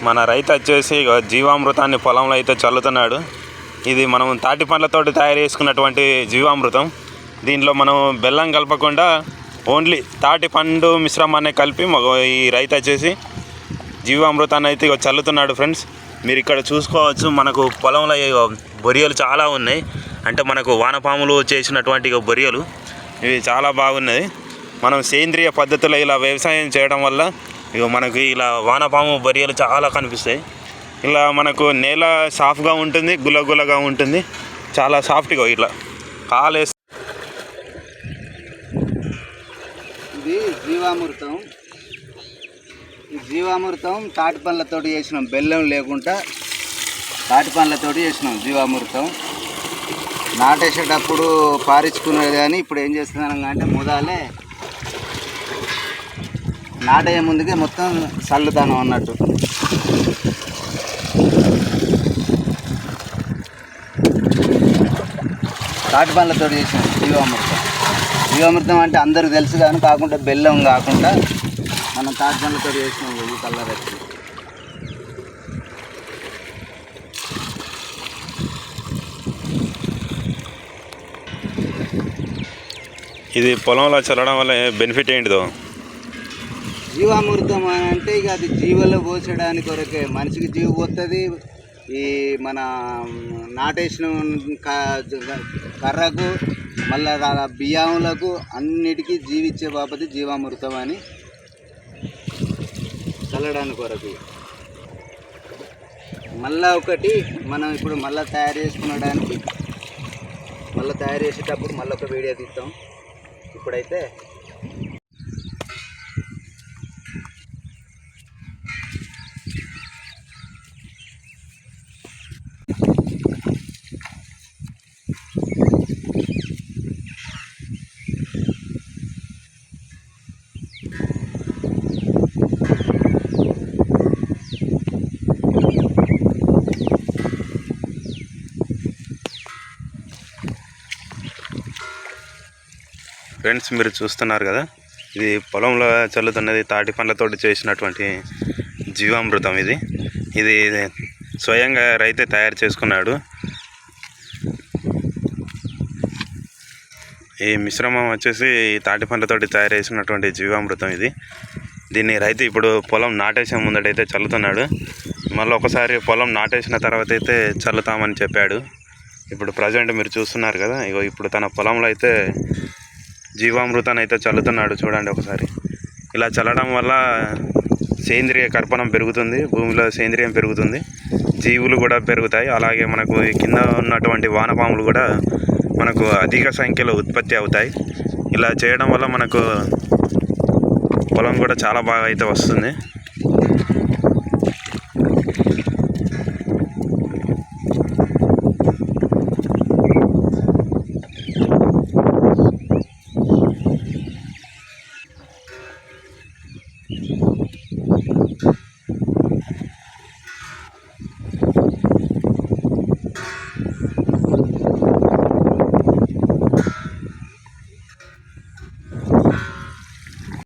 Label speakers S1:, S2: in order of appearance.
S1: మన రైతు వచ్చేసి జీవామృతాన్ని పొలంలో అయితే చల్లుతున్నాడు. ఇది మనం తాటి పండ్లతోటి తయారు చేసుకున్నటువంటి జీవామృతం. దీంట్లో మనం బెల్లం కలపకుండా ఓన్లీ తాటి పండు మిశ్రమాన్ని కలిపి ఈ రైతు వచ్చేసి జీవామృతాన్ని అయితే చల్లుతున్నాడు. ఫ్రెండ్స్, మీరు ఇక్కడ చూసుకోవచ్చు, మనకు పొలంలో బొరియలు చాలా ఉన్నాయి. అంటే మనకు వానపాములు చేసినటువంటి బొరియలు ఇవి చాలా బాగున్నాయి. మనం సేంద్రియ పద్ధతిలో ఇలా వ్యవసాయం చేయడం వల్ల మనకు ఇలా వానపాము బొరియలు చాలా కనిపిస్తాయి. ఇలా మనకు నేల సాఫ్ట్గా ఉంటుంది, గుల్లగుల్లగా ఉంటుంది, చాలా సాఫ్ట్గా ఇట్లా కాలేసి.
S2: ఇది జీవామృతం. ఈ జీవామృతం తాటి పండ్లతో చేసినాం, బెల్లం లేకుండా తాటి పండ్లతో చేసినాం జీవామృతం. నాటేసేటప్పుడు పారించుకునేది, కానీ ఇప్పుడు ఏం చేస్తున్నాను అంటే ముదాలే నాటయ్యే ముందుకే మొత్తం చల్లుతాను అన్నట్టు. తాటి పండ్లతో చేసిన జీవామృతం అంటే అందరికి తెలుసు, కానీ కాకుండా బెల్లం కాకుండా మనం తాటి పండ్లతో చేసినాం. ఈ కలర్ వచ్చి
S1: ఇది పొలంలో చల్లడం వల్ల బెనిఫిట్ ఏంటిదో?
S2: జీవామృతం అంటే ఇక అది జీవలో పోసడానికి కొరకే, మనిషికి జీవ పోతుంది. ఈ మన నాటేసిన కర్రకు మళ్ళీ బియ్యములకు అన్నిటికీ జీవిచ్చే బాపతి జీవామృతం అని చల్లడానికి కొరకు. మళ్ళీ ఒకటి మనం ఇప్పుడు మళ్ళీ తయారు చేసుకునడానికి, మళ్ళీ తయారు చేసేటప్పుడు మళ్ళీ ఒక వీడియో తీస్తాం. ఇప్పుడైతే
S1: ఫ్రెండ్స్, మీరు చూస్తున్నారు కదా, ఇది పొలంలో చల్లుతున్నది తాటి పండ్లతోటి చేసినటువంటి జీవామృతం. ఇది స్వయంగా రైతే తయారు చేసుకున్నాడు. ఈ మిశ్రమం వచ్చేసి తాటి పండ్లతోటి తయారు చేసినటువంటి జీవామృతం. దీన్ని రైతు ఇప్పుడు పొలం నాటేసిన ముందటైతే చల్లుతున్నాడు. మళ్ళీ ఒకసారి పొలం నాటేసిన తర్వాత అయితే చల్లుతామని చెప్పాడు. ఇప్పుడు ప్రజెంట్ మీరు చూస్తున్నారు కదా, ఇప్పుడు తన పొలంలో అయితే జీవామృతాన్ని అయితే చల్లుతున్నాడు. చూడండి ఒకసారి. ఇలా చల్లడం వల్ల సేంద్రియ కర్పణం పెరుగుతుంది, భూమిలో సేంద్రియం పెరుగుతుంది, జీవులు కూడా పెరుగుతాయి. అలాగే మనకు కింద ఉన్నటువంటి వానపాములు కూడా మనకు అధిక సంఖ్యలో ఉత్పత్తి అవుతాయి. ఇలా చేయడం వల్ల మనకు పొలం కూడా చాలా బాగా అయితే వస్తుంది.